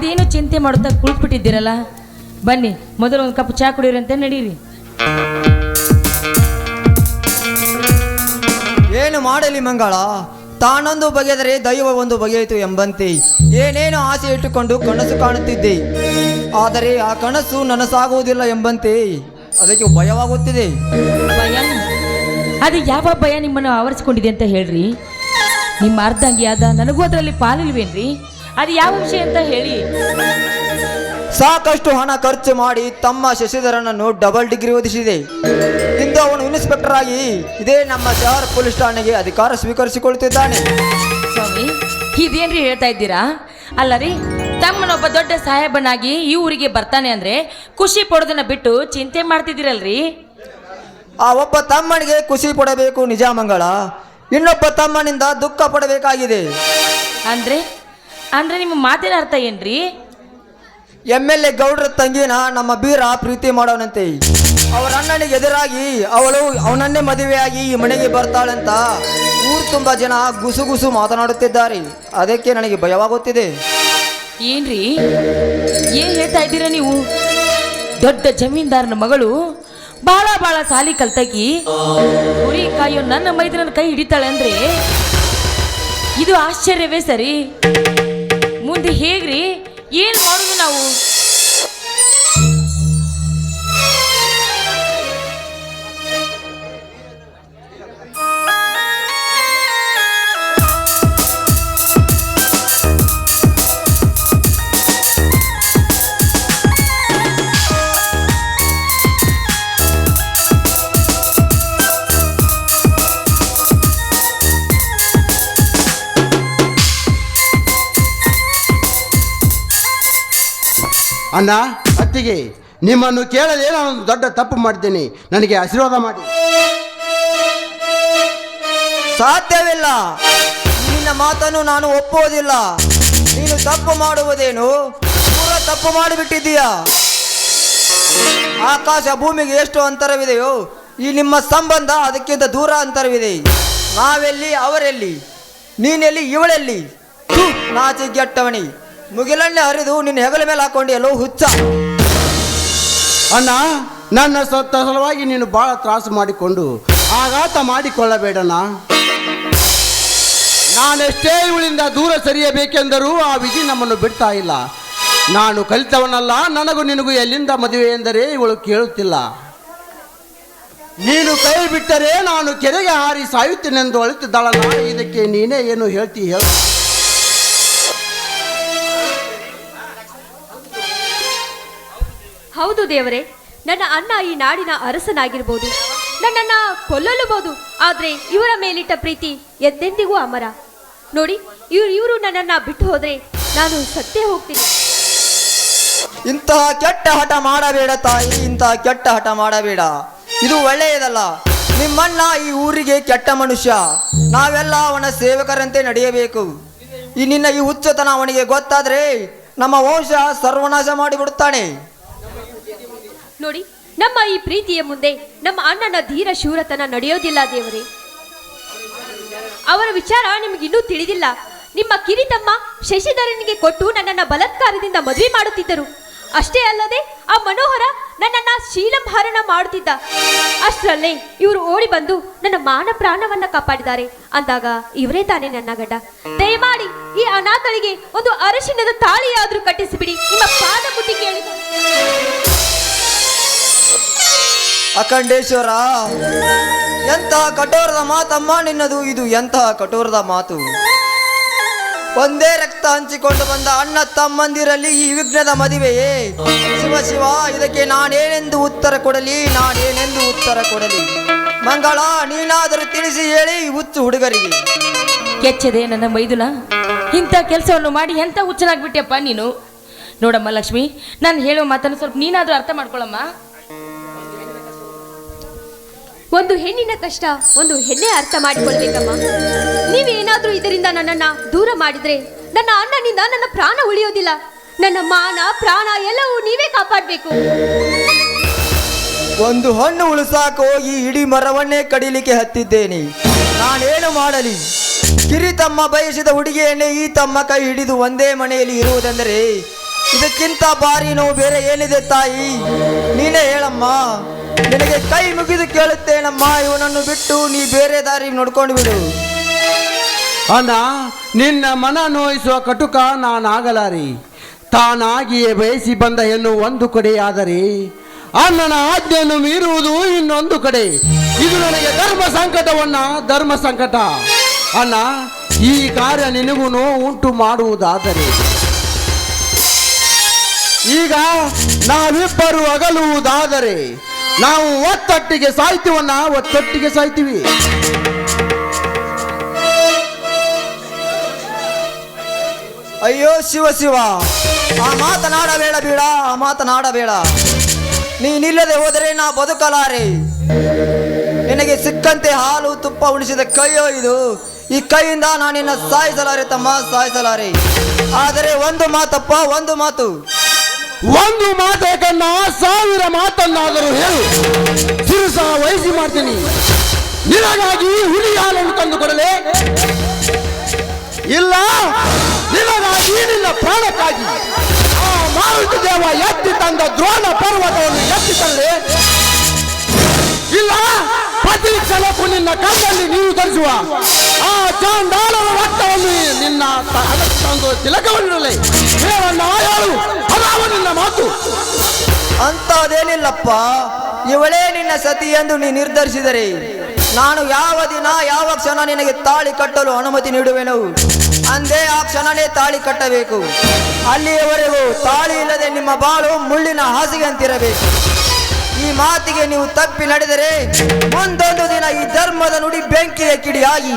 ಅದೇನು ಚಿಂತೆ ಮಾಡುತ್ತಾ ಕುಳಿತುಬಿಟ್ಟಿದ್ದೀರಲ್ಲ, ಬನ್ನಿ ಮೊದಲು ಒಂದು ಕಪ್ ಚಾ ಕುಡಿಯೋರಂತೆ, ನಡೀರಿ. ಏನು ಮಾಡಲಿ ಮಂಗಳ, ತಾನೊಂದು ಬಗೆದರೆ ದೈವ ಒಂದು ಬಗೆಯಿತು ಎಂಬಂತೆ ಏನೇನು ಆಸೆ ಇಟ್ಟುಕೊಂಡು ಕನಸು ಕಾಣುತ್ತಿದ್ದೆ. ಆದರೆ ಆ ಕನಸು ನನಸಾಗುವುದಿಲ್ಲ ಎಂಬಂತೆ ಅದಕ್ಕೆ ಭಯವಾಗುತ್ತಿದೆ. ಭಯ? ಅದು ಯಾವ ಭಯ ನಿಮ್ಮನ್ನು ಆವರಿಸಿಕೊಂಡಿದೆ ಅಂತ ಹೇಳ್ರಿ. ನಿಮ್ಮ ಅರ್ಧಂಗಿಯಾದ ನನಗೂ ಅದರಲ್ಲಿ ಪಾಲಿಲ್ವೇನ್ರಿ? ಅದು ಯಾವ ವಿಷಯ ಅಂತ ಹೇಳಿ. ಸಾಕಷ್ಟು ಹಣ ಖರ್ಚು ಮಾಡಿ ತಮ್ಮ ಶಶಿಧರನನ್ನು ಡಬಲ್ ಡಿಗ್ರಿ ಓದಿಸಿದೆ. ಇಂದು ಅವನು ಇನ್ಸ್ಪೆಕ್ಟರ್ ಆಗಿ ಇದೇ ನಮ್ಮ ಶಹರ್ ಪೊಲೀಸ್ ಠಾಣೆಗೆ ಅಧಿಕಾರ ಸ್ವೀಕರಿಸಿಕೊಳ್ಳುತ್ತಿದ್ದಾನೆ. ಸ್ವಾಮಿ, ಇದೇನ್ರಿ ಹೇಳ್ತಾ ಇದ್ದೀರಾ? ಅಲ್ಲ ರೀ, ತಮ್ಮನೊಬ್ಬ ದೊಡ್ಡ ಸಾಹೇಬನಾಗಿ ಈ ಊರಿಗೆ ಬರ್ತಾನೆ ಅಂದ್ರೆ ಖುಷಿ ಪಡೋದನ್ನ ಬಿಟ್ಟು ಚಿಂತೆ ಮಾಡ್ತಿದ್ದೀರಲ್ರಿ. ಆ ಒಬ್ಬ ತಮ್ಮನಿಗೆ ಖುಷಿ ಪಡಬೇಕು ನಿಜ ಮಂಗಳ, ಇನ್ನೊಬ್ಬ ತಮ್ಮನಿಂದ ದುಃಖ ಪಡಬೇಕಾಗಿದೆ. ಅಂದ್ರೆ ಅಂದ್ರೆ ನಿಮ್ಮ ಮಾತಿನ ಅರ್ಥ ಏನ್ರಿ? MLA ಗೌಡ್ರ ತಂಗಿನ ನಮ್ಮ ಬೀರ ಪ್ರೀತಿ ಮಾಡೋನಂತೆ. ಅವರ ಅಣ್ಣನಿಗೆ ಎದುರಾಗಿ ಅವಳು ಅವನನ್ನೇ ಮದುವೆಯಾಗಿ ಈ ಮನೆಗೆ ಬರ್ತಾಳಂತ ಊರು ತುಂಬ ಜನ ಗುಸುಗುಸು ಮಾತನಾಡುತ್ತಿದ್ದಾರೆ. ಅದಕ್ಕೆ ನನಗೆ ಭಯವಾಗುತ್ತಿದೆ. ಏನ್ರಿ ಏನ್ ಹೇಳ್ತಾ ಇದ್ದೀರಾ ನೀವು? ದೊಡ್ಡ ಜಮೀನ್ದಾರನ ಮಗಳು ಬಾಳ ಸಾಲಿ ಕಲ್ತಾಗಿ ಕುರಿ ಕಾಯೋ ನನ್ನ ಮೈದನ ಕೈ ಹಿಡಿತಾಳೆ ಅಂದ್ರೆ ಇದು ಆಶ್ಚರ್ಯವೇ ಸರಿ. ಮುಂದೆ ಹೇಗ್ರಿ, ಏನ್ ಮಾಡುದು ನಾವು? ಅಣ್ಣ, ಅತ್ತಿಗೆ, ನಿಮ್ಮನ್ನು ಕೇಳದೆ ನಾನೊಂದು ದೊಡ್ಡ ತಪ್ಪು ಮಾಡಿದ್ದೇನೆ. ನನಗೆ ಆಶೀರ್ವಾದ ಮಾಡಿ. ಸಾಧ್ಯವಿಲ್ಲ, ನಿನ್ನ ಮಾತನ್ನು ನಾನು ಒಪ್ಪುವುದಿಲ್ಲ. ನೀನು ತಪ್ಪು ಮಾಡುವುದೇನು? ಪೂರ ತಪ್ಪು ಮಾಡಿಬಿಟ್ಟಿದ್ದೀಯಾ. ಆಕಾಶ ಭೂಮಿಗೆ ಎಷ್ಟು ಅಂತರವಿದೆಯೋ ಈ ನಿಮ್ಮ ಸಂಬಂಧ ಅದಕ್ಕಿಂತ ದೂರ ಅಂತರವಿದೆ. ನಾವೆಲ್ಲಿ, ಅವರೆಲ್ಲಿ, ನೀನೆಲ್ಲಿ, ಇವಳೆಲ್ಲಿ? ನಾಚಿಗೆಟ್ಟವಣಿ, ಮುಗಿಲನ್ನೇ ಹರಿದು ನಿನ್ನ ಹೆಗಲ ಮೇಲೆ ಹಾಕೊಂಡು ಎಲ್ಲೋ ಹುಚ್ಚ. ಅಣ್ಣ, ನನ್ನ ಸಲುವಾಗಿ ನೀನು ಬಹಳ ತ್ರಾಸು ಮಾಡಿಕೊಂಡು ಆಘಾತ ಮಾಡಿಕೊಳ್ಳಬೇಡಣ್ಣ. ನಾನೆಷ್ಟೇ ಇವಳಿಂದ ದೂರ ಸರಿಯಬೇಕೆಂದರೂ ಆ ವಿಧಿ ನಮ್ಮನ್ನು ಬಿಡ್ತಾ ಇಲ್ಲ. ನಾನು ಕಲಿತವನಲ್ಲ, ನನಗೂ ನಿನಗೂ ಎಲ್ಲಿಂದ ಮದುವೆ ಎಂದರೆ ಇವಳು ಕೇಳುತ್ತಿಲ್ಲ. ನೀನು ಕೈ ಬಿಟ್ಟರೆ ನಾನು ಕೆರೆಗೆ ಹಾರಿ ಸಾಯುತ್ತೇನೆಂದು ಅಳುತ್ತಿದ್ದಾಳಲ್ಲ. ಇದಕ್ಕೆ ನೀನೇ ಏನು ಹೇಳ್ತಿ ಹೇಳ. ಹೌದು ದೇವರೇ, ನನ್ನ ಅಣ್ಣ ಈ ನಾಡಿನ ಅರಸನಾಗಿರ್ಬೋದು, ನನ್ನನ್ನು ಕೊಲ್ಲಲೂಬಹುದು, ಆದರೆ ಇವರ ಮೇಲಿಟ್ಟ ಪ್ರೀತಿ ಎಂದೆಂದಿಗೂ ಅಮರ. ನೋಡಿ, ಇವರು ನನ್ನನ್ನು ಬಿಟ್ಟು ಹೋದ್ರೆ ನಾನು ಸತ್ತೇ ಹೋಗ್ತೀನಿ. ಇಂತಹ ಕೆಟ್ಟ ಹಠ ಮಾಡಬೇಡ ತಾಯಿ, ಇಂತಹ ಕೆಟ್ಟ ಹಠ ಮಾಡಬೇಡ. ಇದು ಒಳ್ಳೆಯದಲ್ಲ. ನಿಮ್ಮಣ್ಣ ಈ ಊರಿಗೆ ಕೆಟ್ಟ ಮನುಷ್ಯ. ನಾವೆಲ್ಲ ಅವನ ಸೇವಕರಂತೆ ನಡೆಯಬೇಕು. ಈ ನಿನ್ನ ಈ ಹುಚ್ಚತನ ಅವನಿಗೆ ಗೊತ್ತಾದ್ರೆ ನಮ್ಮ ವಂಶ ಸರ್ವನಾಶ ಮಾಡಿಬಿಡುತ್ತಾನೆ. ನೋಡಿ, ನಮ್ಮ ಈ ಪ್ರೀತಿಯ ಮುಂದೆ ನಮ್ಮ ಅಣ್ಣನ ಧೀರ ಶೂರತನ ನಡೆಯೋದಿಲ್ಲ ದೇವರೇ. ಅವರ ವಿಚಾರ ನಿಮಗಿನ್ನೂ ತಿಳಿದಿಲ್ಲ. ನಿಮ್ಮ ಕಿರಿತಮ್ಮ ಶಶಿಧರನಿಗೆ ಕೊಟ್ಟು ನನ್ನನ್ನು ಬಲಾತ್ಕಾರದಿಂದ ಮದುವೆ ಮಾಡುತ್ತಿದ್ದರು. ಅಷ್ಟೇ ಅಲ್ಲದೆ ಆ ಮನೋಹರ ನನ್ನನ್ನು ಶೀಲಂಹರಣ ಮಾಡುತ್ತಿದ್ದ. ಅಷ್ಟರಲ್ಲೇ ಇವರು ಓಡಿ ಬಂದು ನನ್ನ ಮಾನ ಪ್ರಾಣವನ್ನ ಕಾಪಾಡಿದ್ದಾರೆ ಅಂದಾಗ ಇವರೇ ತಾನೇ ನನ್ನ ಗಂಡ. ದಯಮಾಡಿ ಈ ಅನಾಥಳಿಗೆ ಒಂದು ಅರಿಶಿಣದ ತಾಳಿಯಾದ್ರೂ ಕಟ್ಟಿಸಿಬಿಡಿ. ನಿಮ್ಮ ಪಾದ ಮುಟ್ಟಿ ಕೇಳಿ. ಅಖಂಡೇಶ್ವರ, ಎಂತಹ ಕಠೋರದ ಮಾತಮ್ಮ ನಿನ್ನದು. ಇದು ಎಂತಹ ಕಠೋರದ ಮಾತು. ಒಂದೇ ರಕ್ತ ಹಂಚಿಕೊಂಡು ಬಂದ ಅಣ್ಣ ತಮ್ಮಂದಿರಲ್ಲಿ ಈ ವಿಘ್ನದ ಮದುವೆಯೇ? ಶಿವ ಶಿವ, ಇದಕ್ಕೆ ನಾನೇನೆಂದು ಉತ್ತರ ಕೊಡಲಿ, ನಾನೇನೆಂದು ಉತ್ತರ ಕೊಡಲಿ? ಮಂಗಳ, ನೀನಾದರೂ ತಿಳಿಸಿ ಹೇಳಿ ಹುಚ್ಚು ಹುಡುಗರಿಗೆ. ಕೆಚ್ಚದೆ ನನ್ನ ಮೈದುನ, ಇಂಥ ಕೆಲಸವನ್ನು ಮಾಡಿ ಎಂಥ ಹುಚ್ಚನಾಗ್ಬಿಟ್ಟೆಪ್ಪ ನೀನು. ನೋಡಮ್ಮ ಲಕ್ಷ್ಮಿ, ನಾನು ಹೇಳೋ ಮಾತನ್ನು ಸ್ವಲ್ಪ ನೀನಾದರೂ ಅರ್ಥ ಮಾಡ್ಕೊಳ್ಳಮ್ಮ. ಒಂದು ಹೆಣ್ಣಿನ ಕಷ್ಟ ಒಂದು ಹೆಣ್ಣೆ ಅರ್ಥ ಮಾಡಿಕೊಳ್ಬೇಕಮ್ಮ. ನೀವೇನಾದ್ರೂ ಇದರಿಂದ ನನ್ನನ್ನ ದೂರ ಮಾಡಿದ್ರೆ ನನ್ನ ಅಣ್ಣನಿಂದ ನನ್ನ ಪ್ರಾಣ ಉಳಿಯೋದಿಲ್ಲ. ನನ್ನ ಮಾನ ಪ್ರಾಣ ಎಲ್ಲವೂ ನೀವೇ ಕಾಪಾಡಬೇಕು. ಒಂದು ಹಣ್ಣು ಉಳಿಸಾಕ ಹೋಗಿ ಇಡೀ ಮರವನ್ನೇ ಕಡಿಲಿಕ್ಕೆ ಹತ್ತಿದ್ದೇನೆ. ನಾನೇನು ಮಾಡಲಿ? ಕಿರಿತಮ್ಮ ಬಯಸಿದ ಹುಡುಗಿಯನ್ನೇ ಈ ತಮ್ಮ ಕೈ ಹಿಡಿದು ಒಂದೇ ಮನೆಯಲ್ಲಿ ಇರುವುದೆಂದರೆ ಇದಕ್ಕಿಂತ ಭಾರಿ ನೋವು ಬೇರೆ ಏನಿದೆ ತಾಯಿ? ನೀನೇ ಹೇಳಮ್ಮ. ನಿನಗೆ ಕೈ ಮುಗಿದು ಕೇಳುತ್ತೇನಮ್ಮ, ಇವನನ್ನು ಬಿಟ್ಟು ನೀ ಬೇರೆ ದಾರಿ ನೋಡ್ಕೊಂಡು ಬಿಡು. ಅಣ್ಣ, ನಿನ್ನ ಮನ ನೋಯಿಸುವ ಕಟುಕ ನಾನಾಗಲಾರೆ. ತಾನಾಗಿಯೇ ಬಯಸಿ ಬಂದ ಹೆಣ್ಣು ಒಂದು ಕಡೆ ಆದರೆ ಅಣ್ಣನ ಆಜ್ಞೆಯನ್ನು ಮೀರುವುದು ಇನ್ನೊಂದು ಕಡೆ. ಇದು ನನಗೆ ಧರ್ಮ ಸಂಕಟ ಅಣ್ಣ. ಈ ಕಾರ್ಯ ನಿನಗೂ ನೋವು ಉಂಟು ಮಾಡುವುದಾದರೆ ಈಗ ನಾವಿಬ್ಬರು ಅಗಲುವುದಾದರೆ ನಾವು ಒತ್ತೊಟ್ಟಿಗೆ ಸಾಯ್ತೀವಣ್ಣ, ಒತ್ತೊಟ್ಟಿಗೆ ಸಾಯ್ತೀವಿ. ಅಯ್ಯೋ ಶಿವ ಶಿವ, ಆ ಮಾತನಾಡಬೇಡ ಬೀಡ, ಆ ಮಾತನಾಡಬೇಡ. ನೀನಿಲ್ಲದೆ ಹೋದರೆ ನಾ ಬದುಕಲಾರೆ. ನಿನಗೆ ಸಿಕ್ಕಂತೆ ಹಾಲು ತುಪ್ಪ ಉಣಿಸಿದ ಕೈಯೋ ಇದು. ಈ ಕೈಯಿಂದ ನಾನಿನ್ನ ಸಾಯಿಸಲಾರೆ ತಮ್ಮ, ಸಾಯಿಸಲಾರೆ. ಆದರೆ ಒಂದು ಮಾತಪ್ಪ, ಒಂದು ಮಾತು. ಒಂದು ಮಾತೇಕನ್ನ 1000 ಮಾತನ್ನಾದರೂ ಹೇಳು, ಶಿರಸ ವಹಿಸಿ ಮಾಡ್ತೀನಿ. ನಿನಗಾಗಿ ಹುಲಿ ಹಾಲನ್ನು ತಂದು ಕೊಡಲೇ? ಇಲ್ಲ, ನಿನಗಾಗಿ ನಿನ್ನ ಪ್ರಾಣಕ್ಕಾಗಿ ಆ ಮಾರುತಿ ದೇವ ಎತ್ತಿ ತಂದ ದ್ರೋಣ ಪರ್ವತವನ್ನು ಎತ್ತಿ ತರಲೇ? ಇಲ್ಲ, ಪ್ರತಿ ಕ್ಷಣಕ್ಕೂ ನಿನ್ನ ಕಣ್ಣಲ್ಲಿ ನೀರು ತರಿಸುವ ಆ ಚಾಂಡಾಲನ ರಕ್ತವನ್ನು ನಿನ್ನ ತಂದು ತಿಲಕವನ್ನಿರಲಿ. ಹೇಳಣ್ಣ, ಹೇಳು, ಅದಾವ ನಿನ್ನ ಮಾತು. ಅಂತದೇನಿಲ್ಲಪ್ಪ. ಇವಳೇ ನಿನ್ನ ಸತಿ ಎಂದು ನೀ ನಿರ್ಧರಿಸಿದರೆ ನಾನು ಯಾವ ದಿನ ಯಾವ ಕ್ಷಣ ನಿನಗೆ ತಾಳಿ ಕಟ್ಟಲು ಅನುಮತಿ ನೀಡುವೆನು ಅಂದೇ ಆ ಕ್ಷಣನೇ ತಾಳಿ ಕಟ್ಟಬೇಕು. ಅಲ್ಲಿಯವರೆಗೂ ತಾಳಿ ಇಲ್ಲದೆ ನಿಮ್ಮ ಬಾಳು ಮುಳ್ಳಿನ ಹಾಸಿಗೆ ಅಂತಿರಬೇಕು. ಈ ಮಾತಿಗೆ ನೀವು ತಪ್ಪಿ ನಡೆದರೆ ಮುಂದೊಂದು ದಿನ ಈ ಧರ್ಮದ ನುಡಿ ಬೆಂಕಿಯ ಕಿಡಿಯಾಗಿ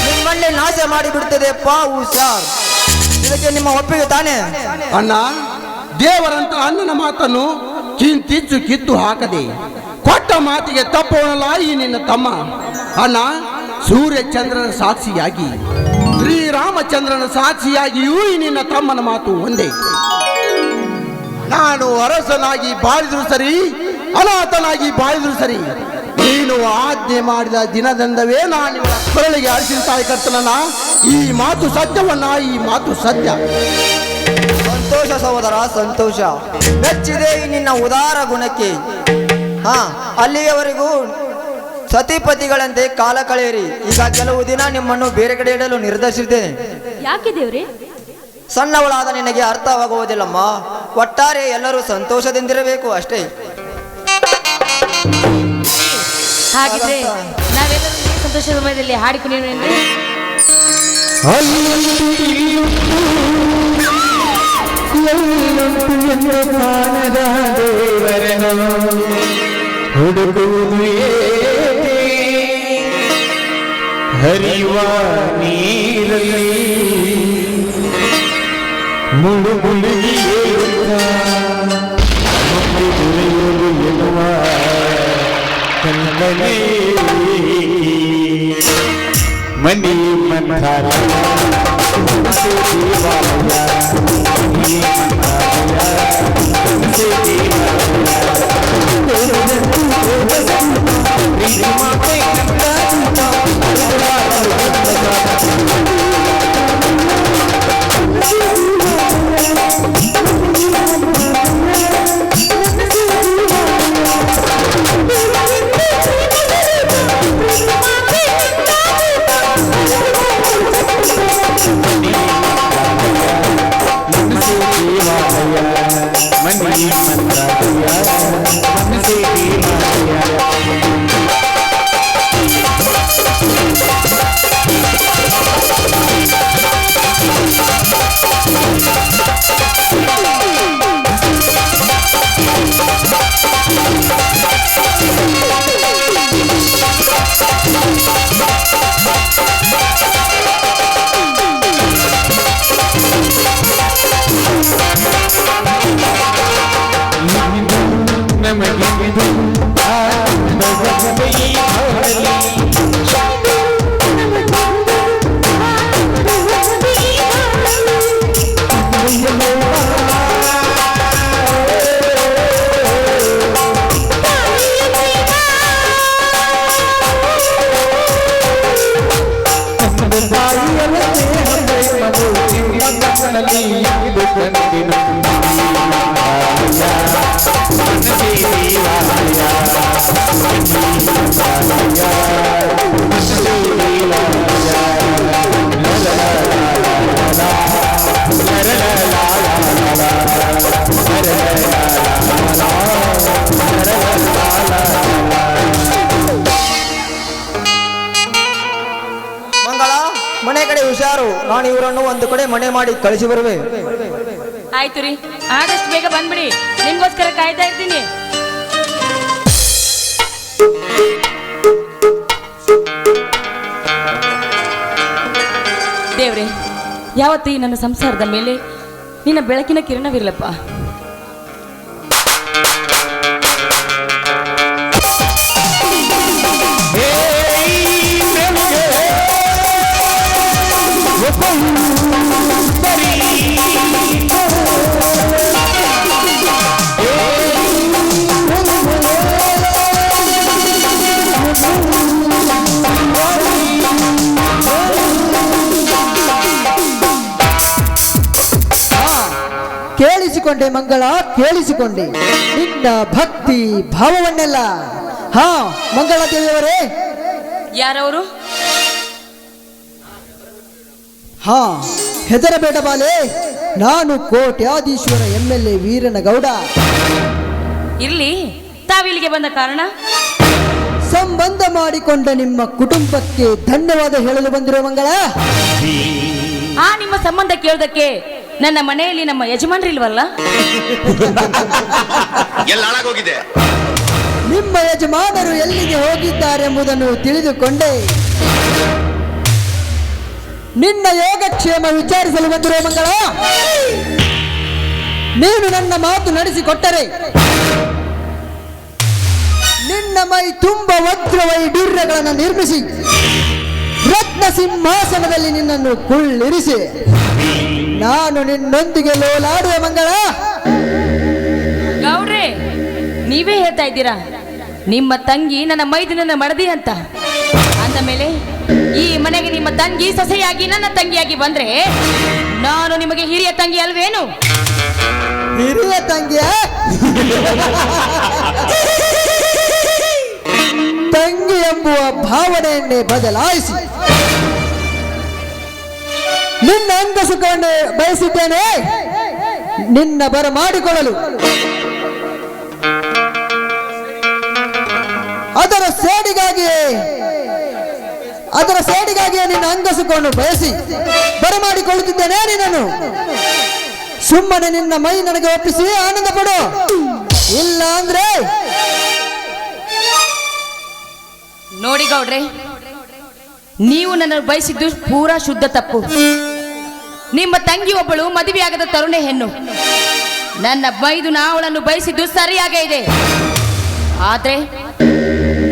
ನಿಮ್ಮನ್ನೇ ನಾಶ ಮಾಡಿಬಿಡುತ್ತದೆ. ಹುಷಾರ್. ಇದಕ್ಕೆ ನಿಮ್ಮ ಒಪ್ಪಿಗೆ ತಾನೇ? ಅಣ್ಣ, ದೇವರಂತ ಅಣ್ಣನ ಮಾತನ್ನು ಕಿಂಚಿಚ್ಚು ಕಿತ್ತು ಹಾಕದೆ ಕೊಟ್ಟ ಮಾತಿಗೆ ತಪ್ಪವನಲ್ಲ ಈ ನಿನ್ನ ತಮ್ಮ. ಅಣ್ಣ, ಸೂರ್ಯಚಂದ್ರನ ಸಾಕ್ಷಿಯಾಗಿ ಶ್ರೀರಾಮಚಂದ್ರನ ಸಾಕ್ಷಿಯಾಗಿಯೂ ಈ ನಿನ್ನ ತಮ್ಮನ ಮಾತು ಒಂದೇ. ನಾನು ಅರಸನಾಗಿ ಬಾಳಿದ್ರು ಸರಿ, ಅನಾಥನಾಗಿ ಬಾಳಿದ್ರು ಸರಿ, ನೀನು ಆಜ್ಞೆ ಮಾಡಿದ ದಿನದಂದವೇ ನಾನು ಕೊರಳಿಗೆ ಅರಿಸಿನ ತಾಯಿ ಕರ್ತನನ್ನ. ಈ ಮಾತು ಸತ್ಯವನ್ನ, ಈ ಮಾತು ಸತ್ಯ. ಸಂತೋಷ ಸಹೋದರ, ಸಂತೋಷ. ಮೆಚ್ಚಿದೆ ಈ ನಿನ್ನ ಉದಾರ ಗುಣಕ್ಕೆ. ಅಲ್ಲಿಯವರೆಗೂ ಸತಿಪತಿಗಳಂತೆ ಕಾಲ ಕಳೆಯಿರಿ. ಈಗ ಕೆಲವು ದಿನ ನಿಮ್ಮನ್ನು ಬೇರೆ ಕಡೆ ಇಡಲು ನಿರ್ಧರಿಸಿದ್ದೇನೆ. ಯಾಕೆ ದೇವ್ರೆ? ಸಣ್ಣವಳಾದ ನಿನಗೆ ಅರ್ಥವಾಗುವುದಿಲ್ಲಮ್ಮ. ಒಟ್ಟಾರೆ ಎಲ್ಲರೂ ಸಂತೋಷದಿಂದಿರಬೇಕು ಅಷ್ಟೇ. ಹಾಗಿದ್ರೆ ನಾವೆಲ್ಲರೂ ಈ ಸಂತೋಷ ಸಮಯದಲ್ಲಿ ಹಾಡಿಕೊಂಡಿದ್ದೇವೆ. ಹುಡುಗುವುದು ಹರಿವ ನೀರಲ್ಲಿ ಮುಳುಗುಳಿಗೆ ಎನ್ನುವ ಕನ್ನಡೇ ಮನಿ ಮಂಥಾಲ ತಾಯಿಯ ಇಬ್ಬರನ್ನು ಒಂದು ಕಡೆ ಮನೆ ಮಾಡಿ ಕಳಿಸಿ ಬರುವೆ. ಆಯ್ತು ರೀ, ಆದಷ್ಟು ಬೇಗ ಬಂದ್ಬಿಡಿ, ನಿಮ್ಗೋಸ್ಕರ ಕಾಯ್ತಾ ಇರ್ತೀನಿ. ದೇವ್ರೆ, ಯಾವತ್ತು ಈ ನನ್ನ ಸಂಸಾರದ ಮೇಲೆ ನಿನ್ನ ಬೆಳಕಿನ ಕಿರಣವಿರಲಪ್ಪ. ಕೇಳಿಸಿಕೊಂಡೆ ಮಂಗಳ, ಕೇಳಿಸಿಕೊಂಡೆ ನಿನ್ನ ಭಕ್ತಿ ಭಾವವನ್ನೆಲ್ಲ. ಹಾ ಮಂಗಳ ದೇವಿಯವರೇ. ಯಾರವರು? ಹಾ, ಹೆದರಬೇಡ ಬಾಲೆ, ನಾನು ಕೋಟ್ಯಾಧೀಶ್ವರ MLA ವೀರನಗೌಡ. ಇರ್ಲಿ, ತಾವಿಲ್ಲಿಗೆ ಬಂದ ಕಾರಣ? ಸಂಬಂಧ ಮಾಡಿಕೊಂಡ ನಿಮ್ಮ ಕುಟುಂಬಕ್ಕೆ ಧನ್ಯವಾದ ಹೇಳಲು ಬಂದಿರೋ ಮಂಗಳ. ಆ ನಿಮ್ಮ ಸಂಬಂಧ ಕೇಳೋದಕ್ಕೆ ನನ್ನ ಮನೆಯಲ್ಲಿ ನಮ್ಮ ಯಜಮಾನ್ರಿಲ್ವಲ್ಲ? ಎಲ್ಲ ಹಾಳಾಗೋಗಿದೆ. ನಿಮ್ಮ ಯಜಮಾನರು ಎಲ್ಲಿಗೆ ಹೋಗಿದ್ದಾರೆಂಬುದನ್ನು ತಿಳಿದುಕೊಂಡೆ ನಿನ್ನ ಯೋಗಕ್ಷೇಮ ವಿಚಾರಿಸಲು ಬಂದಿರೋ ಮಂಗಳ. ನೀನು ನನ್ನ ಮಾತು ನಡೆಸಿಕೊಟ್ಟರೆ ನಿನ್ನ ಮೈ ತುಂಬ ವಜ್ರ ವೈಡೂರ್ಯಗಳನ್ನು ನಿರ್ಮಿಸಿ ರತ್ನ ಸಿಂಹಾಸನದಲ್ಲಿ ನಿನ್ನನ್ನು ಕುಳ್ಳಿರಿಸಿ ನಾನು ನಿನ್ನೊಂದಿಗೆ ಲೋಲಾಡುವ ಮಂಗಳ. ಗೌಡ್ರೆ, ನೀವೇ ಹೇಳ್ತಾ ಇದ್ದೀರಾ ನಿಮ್ಮ ತಂಗಿ ನನ್ನ ಮೈದುನನ್ನ ಮಡದಿ ಅಂತ. ಅಂದ ಮೇಲೆ ಈ ಮನೆಗೆ ನಿಮ್ಮ ತಂಗಿ ಸೊಸೆಯಾಗಿ ನನ್ನ ತಂಗಿಯಾಗಿ ಬಂದ್ರೆ ನಾನು ನಿಮಗೆ ಹಿರಿಯ ತಂಗಿ ಅಲ್ವೇನು? ಹಿರಿಯ ತಂಗಿಯ ತಂಗಿ ಎಂಬುವ ಭಾವನೆಯನ್ನೇ ಬದಲಾಯಿಸಿ ನಿನ್ನ ಅಂಗ ಸುಖವನ್ನು ಬಯಸಿದ್ದೇನೆ ನಿನ್ನ ಬರಮಾಡಿಕೊಳ್ಳಲು. ಅದರ ಸೇಡಿಗಾಗಿಯೇ ನಿನ್ನ ಅಂಗ ಸುಖವನ್ನು ಬಯಸಿ ಬರಮಾಡಿಕೊಳ್ಳುತ್ತಿದ್ದೇನೆ ನಿನ್ನನ್ನು. ಸುಮ್ಮನೆ ನಿನ್ನ ಮೈ ನನಗೆ ಒಪ್ಪಿಸಿ ಆನಂದ ಪಡು, ಇಲ್ಲ ಅಂದ್ರೆ ನೋಡಿ ಗೌಡ್ರೆ, ನೀವು ನನ್ನನ್ನು ಬಯಸಿದ್ದು ಪೂರಾ ಶುದ್ಧ ತಪ್ಪು. ನಿಮ್ಮ ತಂಗಿ ಒಬ್ಬಳು ಮದುವೆಯಾಗದ ತರುಣೆ ಹೆಣ್ಣು. ನನ್ನ ಮೈದುನ ಅವಳನ್ನು ಬಯಸಿದ್ದು ಸರಿಯಾಗೇ ಇದೆ. ಆದ್ರೆ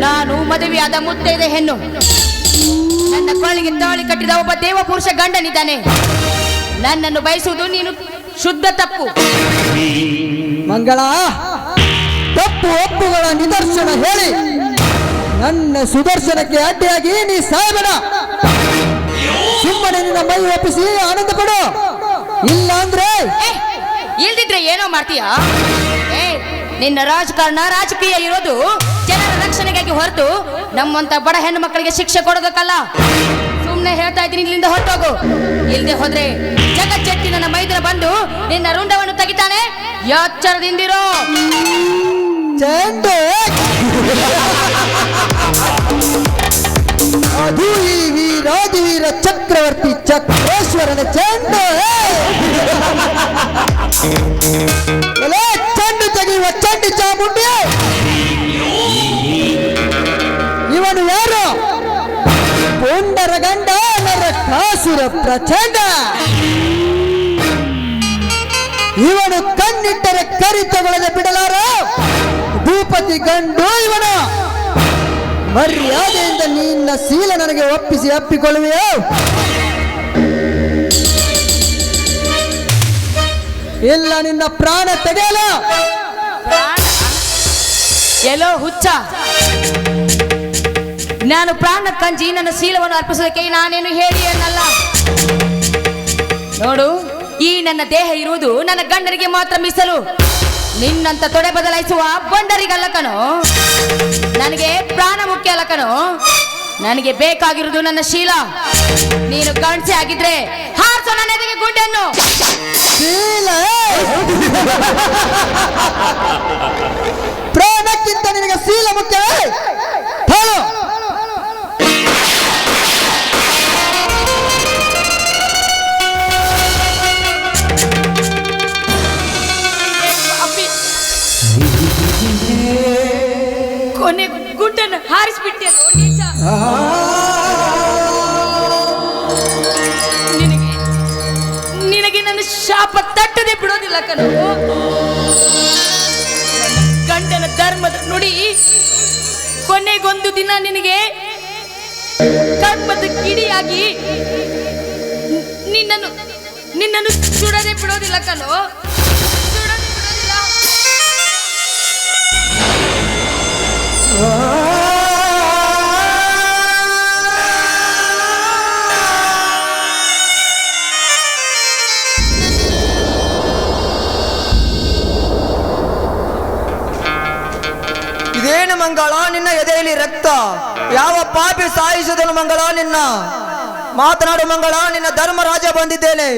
ನಾನು ಮದುವೆಯಾದ ಮುತ್ತೈದೆ ಹೆಣ್ಣು. ನನ್ನ ಕೊಳ್ಳಿಗೆ ತಾಳಿ ಕಟ್ಟಿದ ಒಬ್ಬ ದೇವ ಪುರುಷ ಗಂಡನಿದ್ದಾನೆ. ನನ್ನನ್ನು ಬಯಸುವುದು ನೀನು ಶುದ್ಧ ತಪ್ಪು. ಮಂಗಳ, ತಪ್ಪು ಒಪ್ಪುಗಳ ನಿದರ್ಶನ ಹೇಳಿ ನನ್ನ ಸುದರ್ಶನಕ್ಕೆ ಅಡ್ಡಿಯಾಗಿ ನೀ ಸಾಯಬೇಡ. ಸುಮ್ಮನೆ ನಿನ್ನ ಮೈ ಒಪ್ಪಿಸಿ ಆನಂದ ಪಡು, ಇಲ್ಲ ಅಂದ್ರೆ ಇಲ್ದಿದ್ರೆ ಏನೋ ಮಾಡ್ತೀಯಾ? ನಿನ್ನ ರಾಜಕೀಯ ಇರೋದು ಜನರ ರಕ್ಷಣೆಗಾಗಿ ಹೊರತು ನಮ್ಮಂತ ಬಡ ಹೆಣ್ಣು ಮಕ್ಕಳಿಗೆ ಶಿಕ್ಷೆ ಕೊಡೋದಕ್ಕಲ್ಲ. ಸುಮ್ಮನೆ ಹೇಳ್ತಾ ಇದ್ದೀನಿ, ಇಲ್ಲಿಂದ ಹೊರಟೋಗು. ಇಲ್ಲದೆ ಹೋದ್ರೆ ಜಗಜ್ಜೆಟ್ಟಿ ನನ್ನ ಮೈದನ ಬಂದು ನಿನ್ನ ರುಂಡವನ್ನು ತೆಗಿತಾನೆ. ಎಚ್ಚರದಿಂದಿರೋ. ಚೆಂಡು ಅದು ಈ ವೀರಾದಿವೀರ ಚಕ್ರವರ್ತಿ ಚಕ್ರೇಶ್ವರನ ಚೆಂಡು. ಚೆಂಡು ತೆಗೆಯುವ ಚಂಡಿ ಚಾಮುಂಡಿ. ಇವನು ಯಾರು? ಪುಂಡರ ಗಂಡ ನರಕಾಸುರ ಪ್ರಚಂಡ. ಇವನು ಕಣ್ಣಿಟ್ಟರೆ ಕರಿ ತಗೊಳ್ಳದೆ ಬಿಡಲಾರ ಭೂಪತಿ ಗಂಡು ಇವನು. ಮರ್ಯಾದೆಯಿಂದ ನಿನ್ನ ಶೀಲ ನನಗೆ ಒಪ್ಪಿಸಿ ಅಪ್ಪಿಕೊಳ್ಳುವೆಯೋ? ಇಲ್ಲ ನಿನ್ನ ಪ್ರಾಣ ತೆಗೆಯಲ. ಎಲ್ಲೋ ಹುಚ್ಚ, ನಾನು ಪ್ರಾಣ ಕಂಜಿ ನನ್ನ ಶೀಲವನ್ನು ಅರ್ಪಿಸೋದಕ್ಕೆ ನಾನೇನು ಹೇಳಿ ಅನ್ನಲ್ಲ. ನೋಡು, ಈ ನನ್ನ ದೇಹ ಇರುವುದು ನನ್ನ ಗಂಡನಿಗೆ ಮಾತ್ರ ಮೀಸಲು. ನಿನ್ನಂತ ತೊಡೆ ಬದಲಾಯಿಸುವ ಬಂಡರಿಗಲ್ಲ ಕಣೋ. ನನಗೆ ಪ್ರಾಣ ಮುಖ್ಯ ಅಲ್ಲ ಕಣೋ. ನನಗೆ ಬೇಕಾಗಿರುವುದು ನನ್ನ ಶೀಲ. ನೀನು ಗಂಡಸೆ ಆಗಿದ್ರೆ ಹಾರಿಸೋ ನನ್ನ ಎದೆಗೆ ಗುಂಡನ್ನು. ಶೀಲ ಪ್ರಾಣಕ್ಕಿಂತ ನಿನಗೆ ಶೀಲ ಮುಖ್ಯವೇ? ಹೇಳು. ಹಾರಿಸ್ಬಿಟ್ಟಿಯಲ್ಲೋ ನೀಚ. ನಿನಗೆ ನಿನಗೆ ನನ್ನ ಶಾಪ ತಟ್ಟದೆ ಬಿಡೋದಿಲ್ಲ ಕಣೋ. ಗಂಡನ ಧರ್ಮದ ನುಡಿ ಕೊನೆಗೊಂದು ದಿನ ನಿನಗೆ ಕರ್ಮದ ಕಿಡಿಯಾಗಿ ನಿನ್ನನ್ನು ಸುಡದೆ ಬಿಡೋದಿಲ್ಲ ಕಣೋ, ಸುಡದೆ ಬಿಡೋದಿಲ್ಲ. ಇದೇನು ಮಂಗಳ ನಿನ್ನ ಎದೆಯಲ್ಲಿ ರಕ್ತ? ಯಾವ ಪಾಪಿ ಸಾಯಿಸಿದನು ಮಂಗಳ ನಿನ್ನ? ಮಾತನಾಡು ಮಂಗಳ, ನಿನ್ನ ಧರ್ಮರಾಜ ಬಂದಿದ್ದೇನೆ.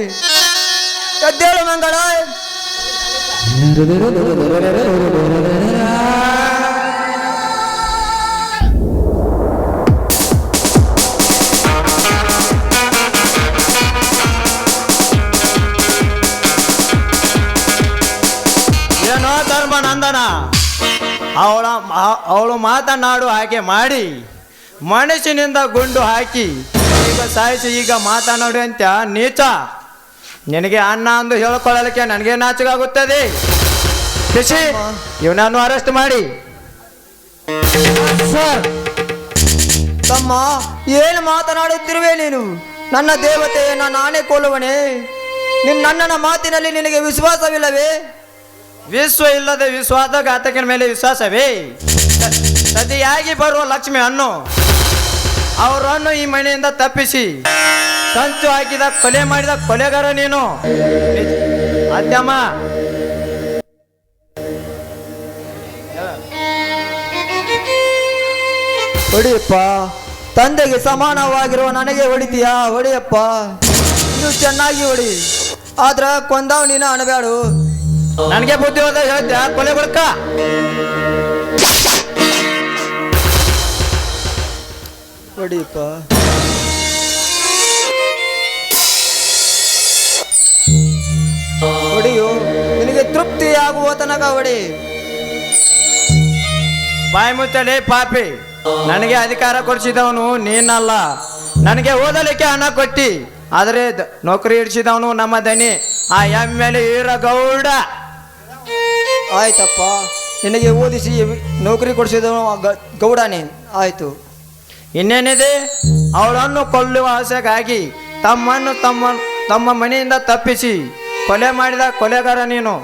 ಎದ್ದೇಳು ಮಂಗಳ. ಏನೋ ಧರ್ಮ ನಂದನ, ಅವಳು ಮಾತನಾಡು ಹಾಗೆ ಮಾಡಿ ಮನಸ್ಸಿನಿಂದ ಗುಂಡು ಹಾಕಿ ಈಗ ಸಾಯಿಸಿ ಈಗ ಮಾತನಾಡು ಅಂತ ನೀಚ. ನಿನಗೆ ಅಣ್ಣ ಅಂದು ಹೇಳ್ಕೊಳ್ಳಲಿಕ್ಕೆ ನನಗೆ ನಾಚಿಕಾಗುತ್ತದೆ. ಶಶಿ, ಇವನನ್ನು ಅರೆಸ್ಟ್ ಮಾಡಿ. ಸರ್, ತಮ್ಮ, ಏನು ಮಾತನಾಡುತ್ತಿರುವೆ ನೀನು? ನನ್ನ ದೇವತೆಯನ್ನ ನಾನೇ ಕೊಲ್ಲುವನೆ? ನನ್ನನ ಮಾತಿನಲ್ಲಿ ನಿನಗೆ ವಿಶ್ವಾಸವಿಲ್ಲವೇ? ವಿಶ್ವ ಇಲ್ಲದೆ ವಿಶ್ವಾಸಘಾತಕನ ಮೇಲೆ ವಿಶ್ವಾಸವೇ? ಸತಿಯಾಗಿ ಬರುವ ಲಕ್ಷ್ಮಿ ಅನ್ನು ಅವರನ್ನು ಈ ಮನೆಯಿಂದ ತಪ್ಪಿಸಿ ಸಂಚು ಹಾಕಿದ ಕೊಲೆ ಮಾಡಿದ ಕೊಲೆಗಾರ ನೀನು. ಅತ್ಯಮ್ಮ, ಹೊಡಿಯಪ್ಪ. ತಂದೆಗೆ ಸಮಾನವಾಗಿರುವ ನನಗೆ ಹೊಡಿತೀಯಾ? ಹೊಡಿಯಪ್ಪ, ಇದು ಚೆನ್ನಾಗಿ ಹೊಡಿ. ಆದ್ರ ಕೊಂದಾವ್ ನೀನು ಅಣಬೇಡು. ನನಗೆ ಬುದ್ಧಿ ಹೋದ ಹೇಳ್ತೀಯ? ಕೊಲೆ ಬಡ್ಕ ಹೊಡಿಯಪ್ಪ. ಹೊಡಿಯು, ನಿನಗೆ ತೃಪ್ತಿಯಾಗುವ ತನಕ ಹೊಡಿ. ಬಾಯಿ ಮುಚ್ಚಲೆ ಪಾಪಿ. ನನಗೆ ಅಧಿಕಾರ ಕೊಡಿಸಿದವನು ನೀನಲ್ಲ. ನನಗೆ ಓದಲಿಕ್ಕೆ ಹಣ ಕೊಟ್ಟಿ ಆದರೆ ನೌಕರಿ ಇಡಿಸಿದವನು ನಮ್ಮ ದನಿ ಆ ಎಮ್ಮೆಲೆ ಈರಗೌಡ. ಆಯ್ತಪ್ಪ, ನಿನಗೆ ಓದಿಸಿ ನೌಕರಿ ಕೊಡಿಸಿದವನು ಗೌಡನೇ. ಆಯ್ತು, ಇನ್ನೇನಿದೆ? ಅವಳನ್ನು ಕೊಲ್ಲುವ ಆಸೆಗಾಗಿ ತಮ್ಮ ಮನೆಯಿಂದ ತಪ್ಪಿಸಿ ಕೊಲೆ ಮಾಡಿದ ಕೊಲೆಗಾರ ನೀನು.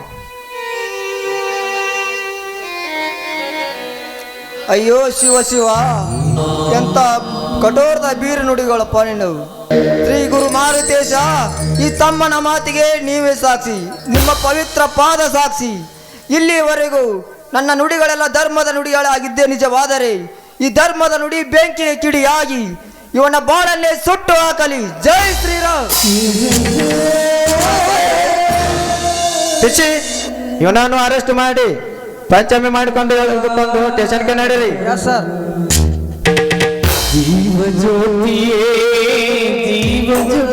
ಅಯ್ಯೋ ಶಿವ ಶಿವ, ಎಂತ ಕಠೋರದ ಬೀರು ನುಡಿಗಳಪ್ಪ ನಿನ್ನವು. ಶ್ರೀ ಗುರು ಮಾರುತೇಶ, ಈ ತಮ್ಮನ ಮಾತಿಗೆ ನೀವೇ ಸಾಕ್ಷಿ, ನಿಮ್ಮ ಪವಿತ್ರ ಪಾದ ಸಾಕ್ಷಿ. ಇಲ್ಲಿವರೆಗೂ ನನ್ನ ನುಡಿಗಳೆಲ್ಲ ಧರ್ಮದ ನುಡಿಗಳಾಗಿದ್ದೇ ನಿಜವಾದರೆ ಈ ಧರ್ಮದ ನುಡಿ ಬೆಂಕಿಯ ಕಿಡಿಯಾಗಿ ಇವನ ಬಾಳನ್ನೇ ಸುಟ್ಟು ಹಾಕಲಿ. ಜೈ ಶ್ರೀರಾಮ್. ಶಿಶಿ, ಇವನನ್ನು ಅರೆಸ್ಟ್ ಮಾಡಿ ಪಂಚಮಿ ಮಾಡಿಕೊಂಡು ಎಳೆದುಕೊಂಡು ಸ್ಟೇಷನ್ಗೆ ನಡೀರಿ. ಸರ್. ಜೀವ ಜ್ಯೋತಿಯೇ ಜೀವ ಜ್ಯೋತಿ